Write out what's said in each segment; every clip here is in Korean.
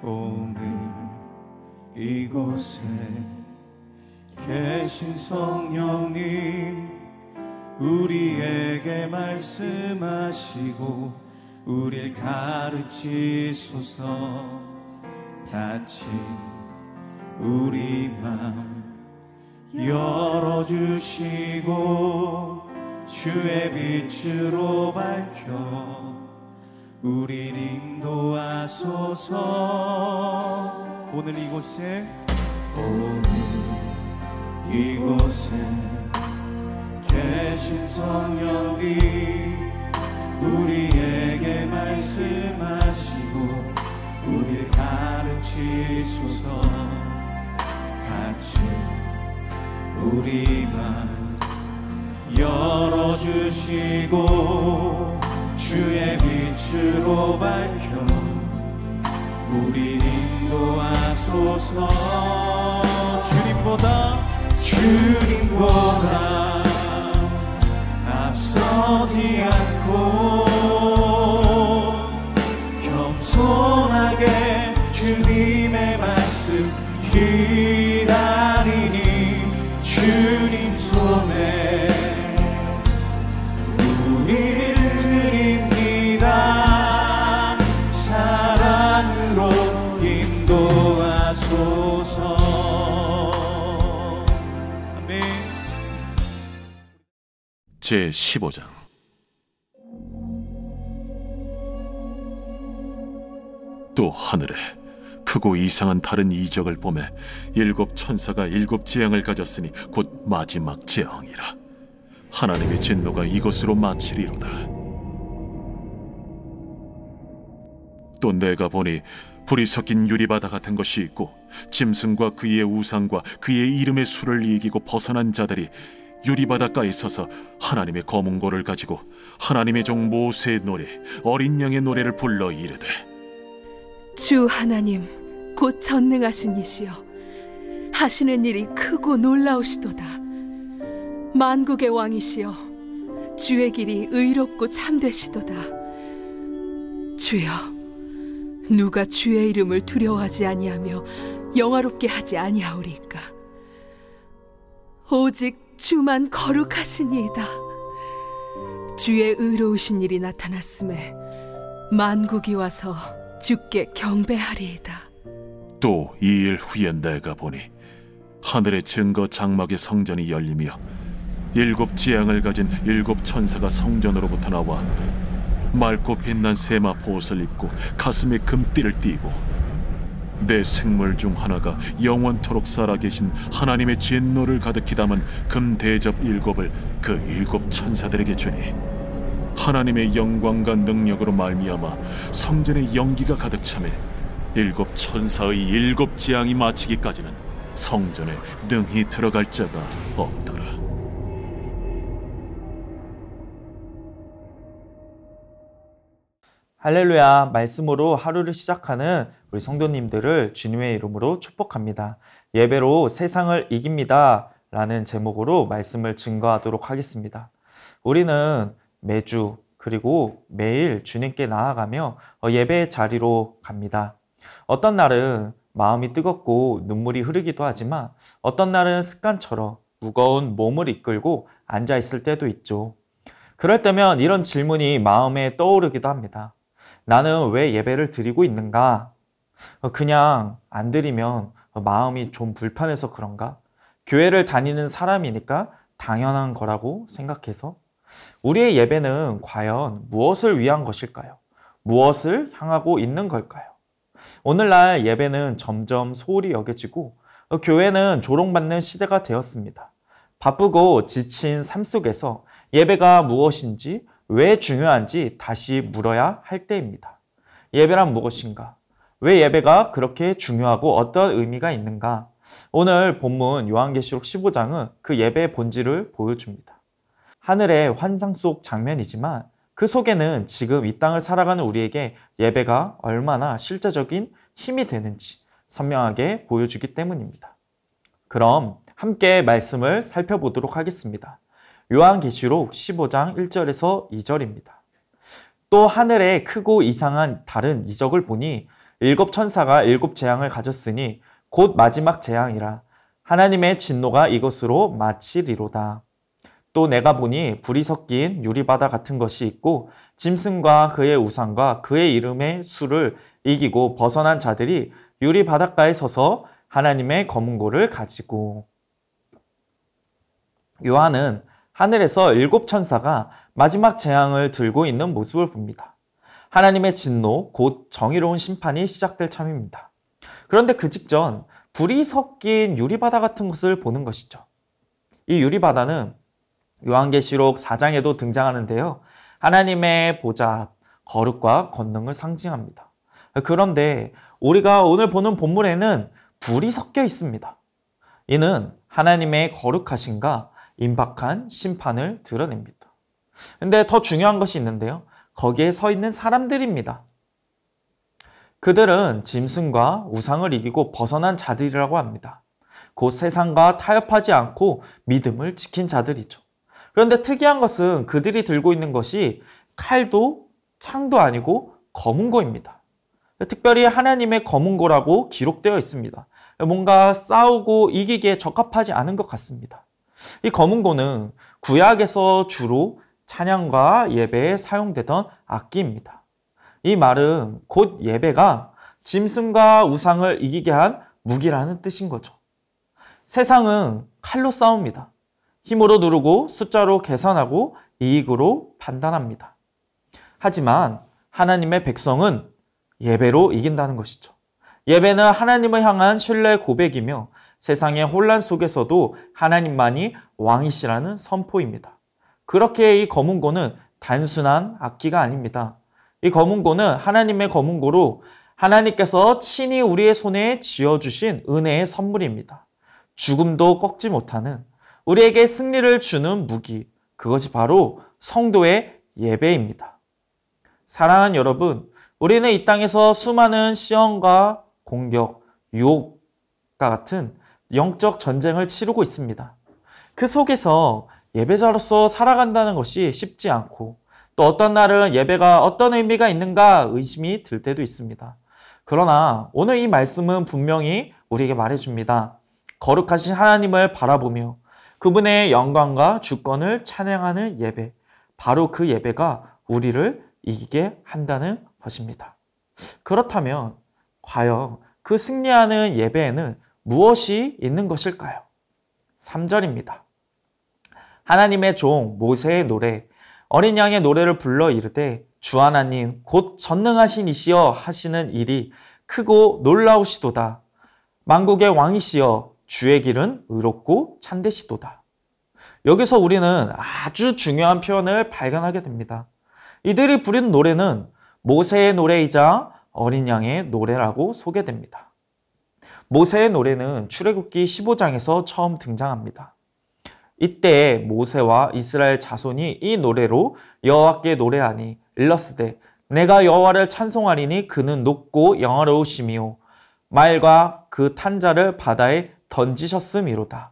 오늘 이곳에 계신 성령님, 우리에게 말씀하시고 우릴 가르치소서. 닫힌 우리 맘 열어주시고 주의 빛으로 밝혀 우릴 인도하소서. 오늘 이곳에 계신 성령님, 우리에게 말씀하시고 우릴 가르치소서. 같이 우리 맘 열어주시고 주의 빛으로 밝혀 우릴 인도하소서. 주님보다 앞서지 않고 겸손하게 주님의 말씀 기다리니 주님 손에 우리를 드립니다. 사랑으로 인도하소서. 아멘. 제15장. 또 하늘에 크고 이상한 다른 이적을 보매 일곱 천사가 일곱 재앙을 가졌으니 곧 마지막 재앙이라. 하나님의 진노가 이것으로 마치리로다. 또 내가 보니 불이 섞인 유리바다 같은 것이 있고 짐승과 그의 우상과 그의 이름의 수를 이기고 벗어난 자들이 유리바닷가에 서서 하나님의 검은고를 가지고 하나님의 종 모세의 노래, 어린 양의 노래를 불러 이르되, 주 하나님 곧 전능하신 이시여, 하시는 일이 크고 놀라우시도다. 만국의 왕이시여, 주의 길이 의롭고 참되시도다. 주여, 누가 주의 이름을 두려워하지 아니하며 영화롭게 하지 아니하오리까? 오직 주만 거룩하시니이다. 주의 의로우신 일이 나타났음에 만국이 와서 주께 경배하리이다. 또 2일 후에 내가 보니 하늘의 증거 장막의 성전이 열리며 일곱 재앙을 가진 일곱 천사가 성전으로부터 나와 맑고 빛난 세마 보옷을 입고 가슴에 금띠를 띠고 내 생물 중 하나가 영원토록 살아계신 하나님의 진노를 가득히 담은 금 대접 일곱을 그 일곱 천사들에게 주니, 하나님의 영광과 능력으로 말미암아 성전의 연기가 가득 차매 일곱 천사의 일곱 재앙이 마치기까지는 성전에 능히 들어갈 자가 없더라. 할렐루야. 말씀으로 하루를 시작하는 우리 성도님들을 주님의 이름으로 축복합니다. 예배로 세상을 이깁니다 라는 제목으로 말씀을 증거하도록 하겠습니다. 우리는 매주 그리고 매일 주님께 나아가며 예배의 자리로 갑니다. 어떤 날은 마음이 뜨겁고 눈물이 흐르기도 하지만 어떤 날은 습관처럼 무거운 몸을 이끌고 앉아 있을 때도 있죠. 그럴 때면 이런 질문이 마음에 떠오르기도 합니다. 나는 왜 예배를 드리고 있는가? 그냥 안 드리면 마음이 좀 불편해서 그런가? 교회를 다니는 사람이니까 당연한 거라고 생각해서? 우리의 예배는 과연 무엇을 위한 것일까요? 무엇을 향하고 있는 걸까요? 오늘날 예배는 점점 소홀히 여겨지고 교회는 조롱받는 시대가 되었습니다. 바쁘고 지친 삶 속에서 예배가 무엇인지, 왜 중요한지 다시 물어야 할 때입니다. 예배란 무엇인가? 왜 예배가 그렇게 중요하고 어떤 의미가 있는가? 오늘 본문 요한계시록 15장은 그 예배의 본질을 보여줍니다. 하늘의 환상 속 장면이지만 그 속에는 지금 이 땅을 살아가는 우리에게 예배가 얼마나 실제적인 힘이 되는지 선명하게 보여주기 때문입니다. 그럼 함께 말씀을 살펴보도록 하겠습니다. 요한계시록 15장 1절에서 2절입니다. 또 하늘에 크고 이상한 다른 이적을 보니 일곱 천사가 일곱 재앙을 가졌으니 곧 마지막 재앙이라. 하나님의 진노가 이것으로 마치리로다. 또 내가 보니 불이 섞인 유리바다 같은 것이 있고 짐승과 그의 우상과 그의 이름의 수를 이기고 벗어난 자들이 유리바닷가에 서서 하나님의 검은고를 가지고. 요한은 하늘에서 일곱 천사가 마지막 재앙을 들고 있는 모습을 봅니다. 하나님의 진노, 곧 정의로운 심판이 시작될 참입니다. 그런데 그 직전 불이 섞인 유리바다 같은 것을 보는 것이죠. 이 유리바다는 요한계시록 4장에도 등장하는데요. 하나님의 보좌, 거룩과 권능을 상징합니다. 그런데 우리가 오늘 보는 본문에는 불이 섞여 있습니다. 이는 하나님의 거룩하심과 임박한 심판을 드러냅니다. 근데 더 중요한 것이 있는데요. 거기에 서 있는 사람들입니다. 그들은 짐승과 우상을 이기고 벗어난 자들이라고 합니다. 곧 세상과 타협하지 않고 믿음을 지킨 자들이죠. 그런데 특이한 것은 그들이 들고 있는 것이 칼도 창도 아니고 검은고입니다. 특별히 하나님의 검은고라고 기록되어 있습니다. 뭔가 싸우고 이기기에 적합하지 않은 것 같습니다. 이 검은고는 구약에서 주로 찬양과 예배에 사용되던 악기입니다. 이 말은 곧 예배가 짐승과 우상을 이기게 한 무기라는 뜻인 거죠. 세상은 칼로 싸웁니다. 힘으로 누르고 숫자로 계산하고 이익으로 판단합니다. 하지만 하나님의 백성은 예배로 이긴다는 것이죠. 예배는 하나님을 향한 신뢰 고백이며 세상의 혼란 속에서도 하나님만이 왕이시라는 선포입니다. 그렇게 이 검은고는 단순한 악기가 아닙니다. 이 검은고는 하나님의 검은고로 하나님께서 친히 우리의 손에 쥐어주신 은혜의 선물입니다. 죽음도 꺾지 못하는 우리에게 승리를 주는 무기, 그것이 바로 성도의 예배입니다. 사랑하는 여러분, 우리는 이 땅에서 수많은 시험과 공격, 유혹과 같은 영적 전쟁을 치르고 있습니다. 그 속에서 예배자로서 살아간다는 것이 쉽지 않고 또 어떤 날은 예배가 어떤 의미가 있는가 의심이 들 때도 있습니다. 그러나 오늘 이 말씀은 분명히 우리에게 말해줍니다. 거룩하신 하나님을 바라보며 그분의 영광과 주권을 찬양하는 예배, 바로 그 예배가 우리를 이기게 한다는 것입니다. 그렇다면 과연 그 승리하는 예배에는 무엇이 있는 것일까요? 3절입니다. 하나님의 종 모세의 노래, 어린 양의 노래를 불러 이르되 주 하나님 곧 전능하신 이시여 하시는 일이 크고 놀라우시도다. 만국의 왕이시여 주의 길은 의롭고 참되시도다. 여기서 우리는 아주 중요한 표현을 발견하게 됩니다. 이들이 부른 노래는 모세의 노래이자 어린 양의 노래라고 소개됩니다. 모세의 노래는 출애굽기 15장에서 처음 등장합니다. 이때 모세와 이스라엘 자손이 이 노래로 여호와께 노래하니 일러스되 내가 여호와를 찬송하리니 그는 높고 영화로우시미요 말과 그 탄자를 바다에 던지셨음이로다.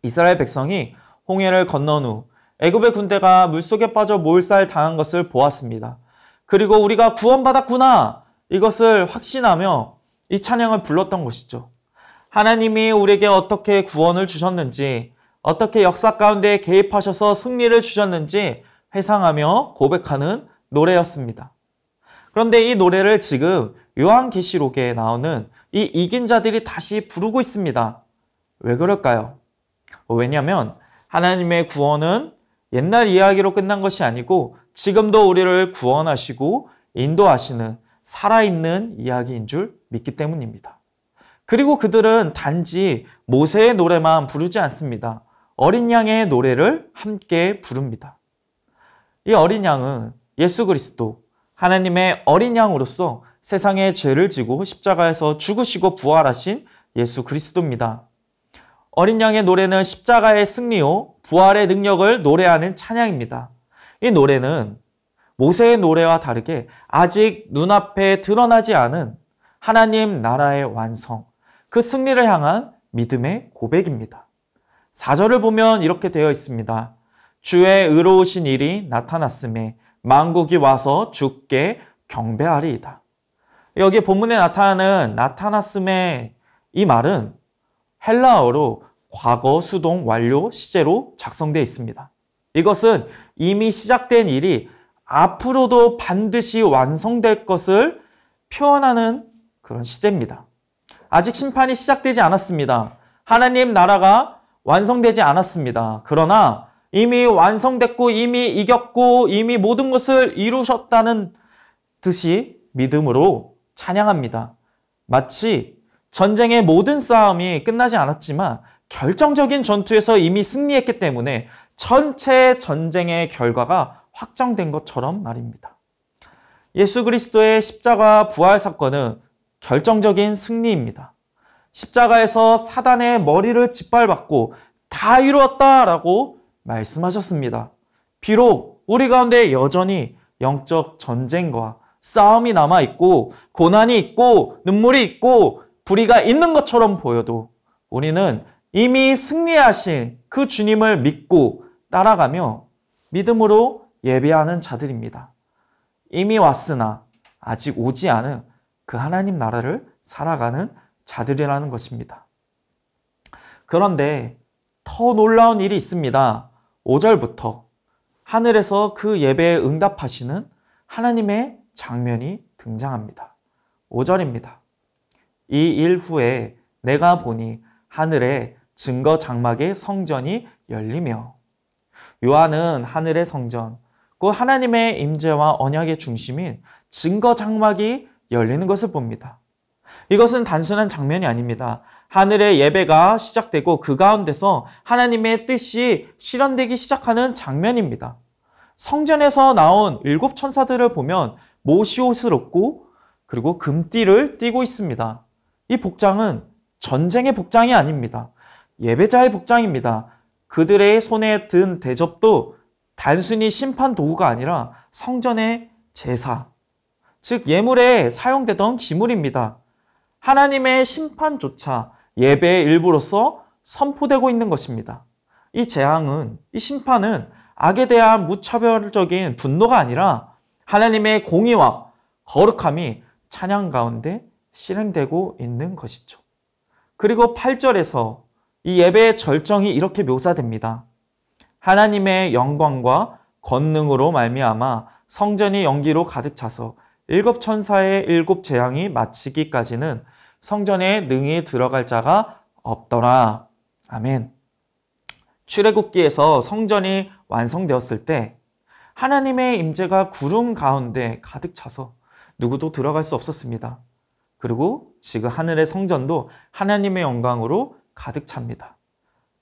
이스라엘 백성이 홍해를 건넌 후 애굽의 군대가 물속에 빠져 몰살 당한 것을 보았습니다. 그리고 우리가 구원받았구나 이것을 확신하며 이 찬양을 불렀던 것이죠. 하나님이 우리에게 어떻게 구원을 주셨는지, 어떻게 역사 가운데 개입하셔서 승리를 주셨는지 회상하며 고백하는 노래였습니다. 그런데 이 노래를 지금 요한계시록에 나오는 이 이긴 자들이 다시 부르고 있습니다. 왜 그럴까요? 왜냐하면 하나님의 구원은 옛날 이야기로 끝난 것이 아니고 지금도 우리를 구원하시고 인도하시는 살아있는 이야기인 줄 믿기 때문입니다. 그리고 그들은 단지 모세의 노래만 부르지 않습니다. 어린 양의 노래를 함께 부릅니다. 이 어린 양은 예수 그리스도, 하나님의 어린 양으로서 세상의 죄를 지고 십자가에서 죽으시고 부활하신 예수 그리스도입니다. 어린 양의 노래는 십자가의 승리요, 부활의 능력을 노래하는 찬양입니다. 이 노래는 모세의 노래와 다르게 아직 눈앞에 드러나지 않은 하나님 나라의 완성, 그 승리를 향한 믿음의 고백입니다. 4절을 보면 이렇게 되어 있습니다. 주의 의로우신 일이 나타났음에 만국이 와서 주께 경배하리이다. 여기 본문에 나타나는 나타났음의 이 말은 헬라어로 과거 수동 완료 시제로 작성되어 있습니다. 이것은 이미 시작된 일이 앞으로도 반드시 완성될 것을 표현하는 그런 시제입니다. 아직 심판이 시작되지 않았습니다. 하나님 나라가 완성되지 않았습니다. 그러나 이미 완성됐고 이미 이겼고 이미 모든 것을 이루셨다는 듯이 믿음으로 찬양합니다. 마치 전쟁의 모든 싸움이 끝나지 않았지만 결정적인 전투에서 이미 승리했기 때문에 전체 전쟁의 결과가 확정된 것처럼 말입니다. 예수 그리스도의 십자가 부활 사건은 결정적인 승리입니다. 십자가에서 사단의 머리를 짓밟았고 다 이루었다라고 말씀하셨습니다. 비록 우리 가운데 여전히 영적 전쟁과 싸움이 남아있고 고난이 있고 눈물이 있고 불의가 있는 것처럼 보여도 우리는 이미 승리하신 그 주님을 믿고 따라가며 믿음으로 예배하는 자들입니다. 이미 왔으나 아직 오지 않은 그 하나님 나라를 살아가는 자들이라는 것입니다. 그런데 더 놀라운 일이 있습니다. 5절부터 하늘에서 그 예배에 응답하시는 하나님의 장면이 등장합니다. 5절입니다. 이 일 후에 내가 보니 하늘에 증거 장막의 성전이 열리며, 요한은 하늘의 성전, 그 하나님의 임재와 언약의 중심인 증거 장막이 열리는 것을 봅니다. 이것은 단순한 장면이 아닙니다. 하늘의 예배가 시작되고 그 가운데서 하나님의 뜻이 실현되기 시작하는 장면입니다. 성전에서 나온 7 천사들을 보면 못이 옷을 입고 그리고 금띠를 띠고 있습니다. 이 복장은 전쟁의 복장이 아닙니다. 예배자의 복장입니다. 그들의 손에 든 대접도 단순히 심판 도구가 아니라 성전의 제사, 즉 예물에 사용되던 기물입니다. 하나님의 심판조차 예배의 일부로서 선포되고 있는 것입니다. 이 재앙은, 이 심판은 악에 대한 무차별적인 분노가 아니라 하나님의 공의와 거룩함이 찬양 가운데 실행되고 있는 것이죠. 그리고 8절에서 이 예배의 절정이 이렇게 묘사됩니다. 하나님의 영광과 권능으로 말미암아 성전이 연기로 가득 차서 7 천사의 7 재앙이 마치기까지는 성전에 능히 들어갈 자가 없더라. 아멘. 출애굽기에서 성전이 완성되었을 때 하나님의 임재가 구름 가운데 가득 차서 누구도 들어갈 수 없었습니다. 그리고 지금 하늘의 성전도 하나님의 영광으로 가득 찹니다.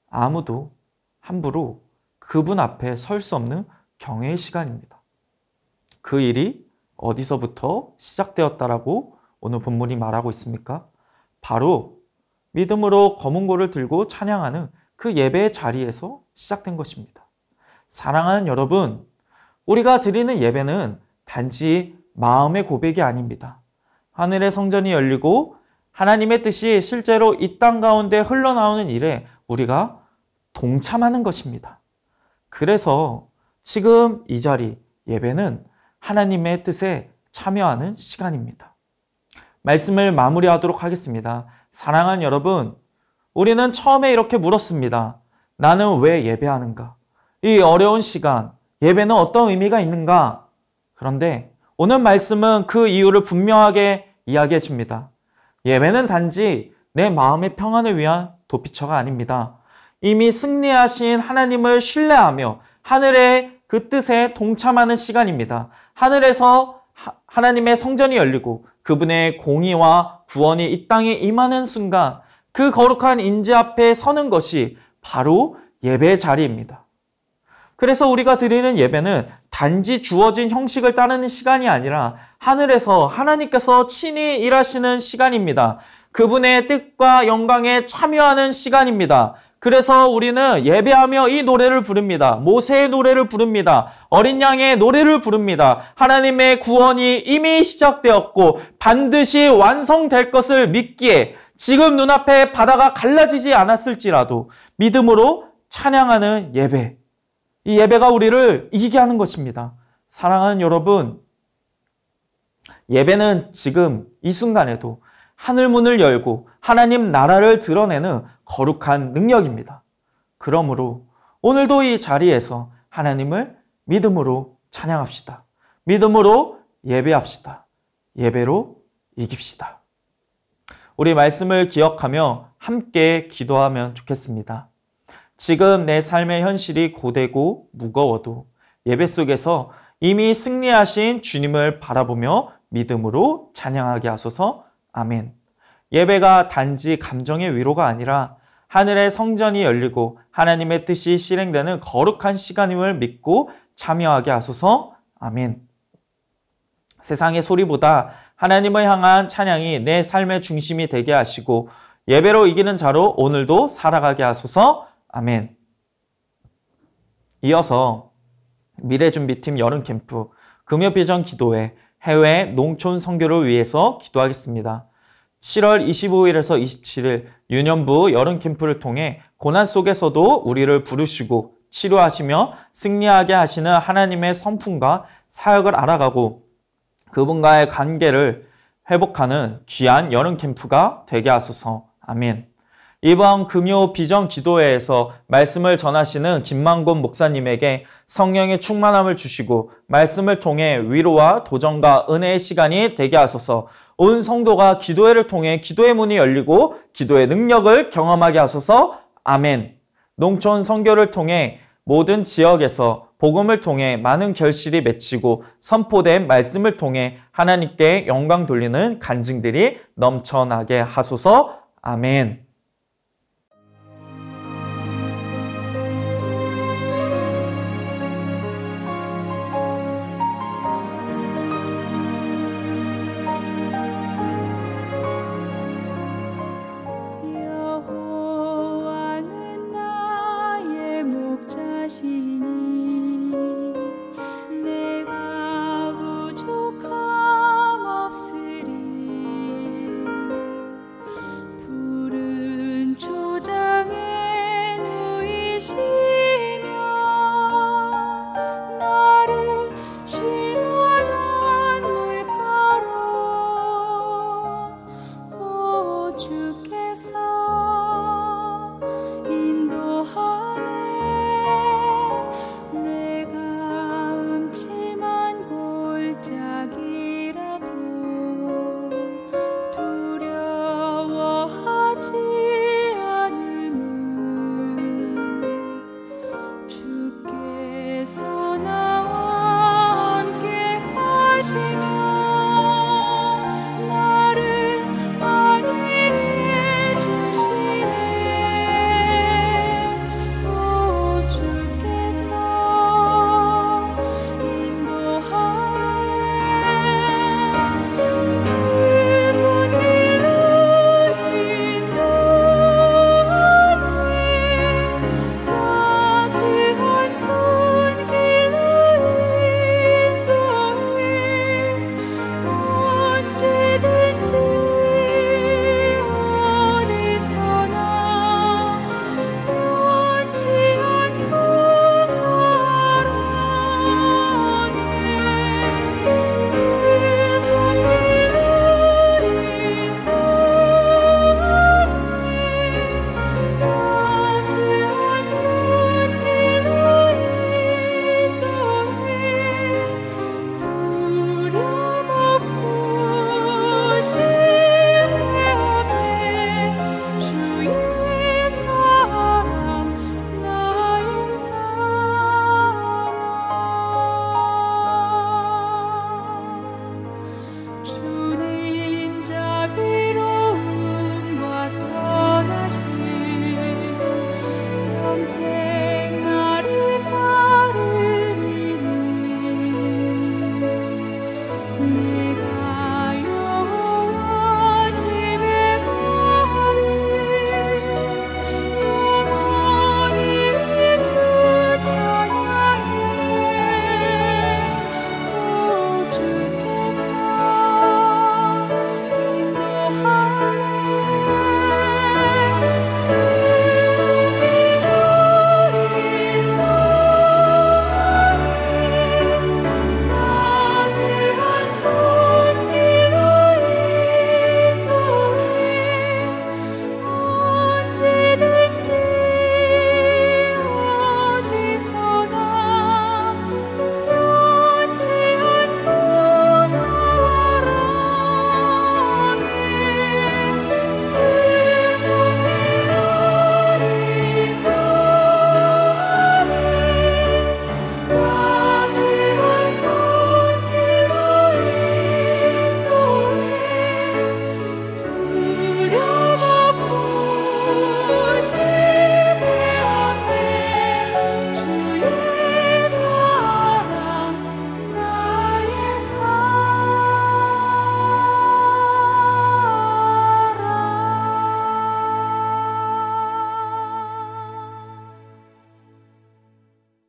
아무도 함부로 그분 앞에 설 수 없는 경외의 시간입니다. 그 일이 어디서부터 시작되었다라고 오늘 본문이 말하고 있습니까? 바로 믿음으로 검은고를 들고 찬양하는 그 예배의 자리에서 시작된 것입니다. 사랑하는 여러분, 우리가 드리는 예배는 단지 마음의 고백이 아닙니다. 하늘의 성전이 열리고 하나님의 뜻이 실제로 이 땅 가운데 흘러나오는 일에 우리가 동참하는 것입니다. 그래서 지금 이 자리 예배는 하나님의 뜻에 참여하는 시간입니다. 말씀을 마무리하도록 하겠습니다. 사랑하는 여러분, 우리는 처음에 이렇게 물었습니다. 나는 왜 예배하는가? 이 어려운 시간, 예배는 어떤 의미가 있는가? 그런데 오늘 말씀은 그 이유를 분명하게 이야기해 줍니다. 예배는 단지 내 마음의 평안을 위한 도피처가 아닙니다. 이미 승리하신 하나님을 신뢰하며 하늘의 그 뜻에 동참하는 시간입니다. 하늘에서 하나님의 성전이 열리고 그분의 공의와 구원이 이 땅에 임하는 순간 그 거룩한 임재 앞에 서는 것이 바로 예배의 자리입니다. 그래서 우리가 드리는 예배는 단지 주어진 형식을 따르는 시간이 아니라 하늘에서 하나님께서 친히 일하시는 시간입니다. 그분의 뜻과 영광에 참여하는 시간입니다. 그래서 우리는 예배하며 이 노래를 부릅니다. 모세의 노래를 부릅니다. 어린 양의 노래를 부릅니다. 하나님의 구원이 이미 시작되었고 반드시 완성될 것을 믿기에 지금 눈앞에 바다가 갈라지지 않았을지라도 믿음으로 찬양하는 예배. 이 예배가 우리를 이기게 하는 것입니다. 사랑하는 여러분, 예배는 지금 이 순간에도 하늘 문을 열고 하나님 나라를 드러내는 거룩한 능력입니다. 그러므로 오늘도 이 자리에서 하나님을 믿음으로 찬양합시다. 믿음으로 예배합시다. 예배로 이깁시다. 우리 말씀을 기억하며 함께 기도하면 좋겠습니다. 지금 내 삶의 현실이 고되고 무거워도 예배 속에서 이미 승리하신 주님을 바라보며 믿음으로 찬양하게 하소서. 아멘. 예배가 단지 감정의 위로가 아니라 하늘의 성전이 열리고 하나님의 뜻이 실행되는 거룩한 시간임을 믿고 참여하게 하소서. 아멘. 세상의 소리보다 하나님을 향한 찬양이 내 삶의 중심이 되게 하시고 예배로 이기는 자로 오늘도 살아가게 하소서. 아멘. 이어서 미래준비팀 여름캠프 금요비전 기도회 해외 농촌 선교를 위해서 기도하겠습니다. 7월 25일에서 27일 유년부 여름캠프를 통해 고난 속에서도 우리를 부르시고 치료하시며 승리하게 하시는 하나님의 성품과 사역을 알아가고 그분과의 관계를 회복하는 귀한 여름캠프가 되게 하소서. 아멘. 이번 금요 비전 기도회에서 말씀을 전하시는 김만곤 목사님에게 성령의 충만함을 주시고 말씀을 통해 위로와 도전과 은혜의 시간이 되게 하소서. 온 성도가 기도회를 통해 기도의 문이 열리고 기도의 능력을 경험하게 하소서. 아멘. 농촌 선교를 통해 모든 지역에서 복음을 통해 많은 결실이 맺히고 선포된 말씀을 통해 하나님께 영광 돌리는 간증들이 넘쳐나게 하소서. 아멘. 여호와는 나의 목자시니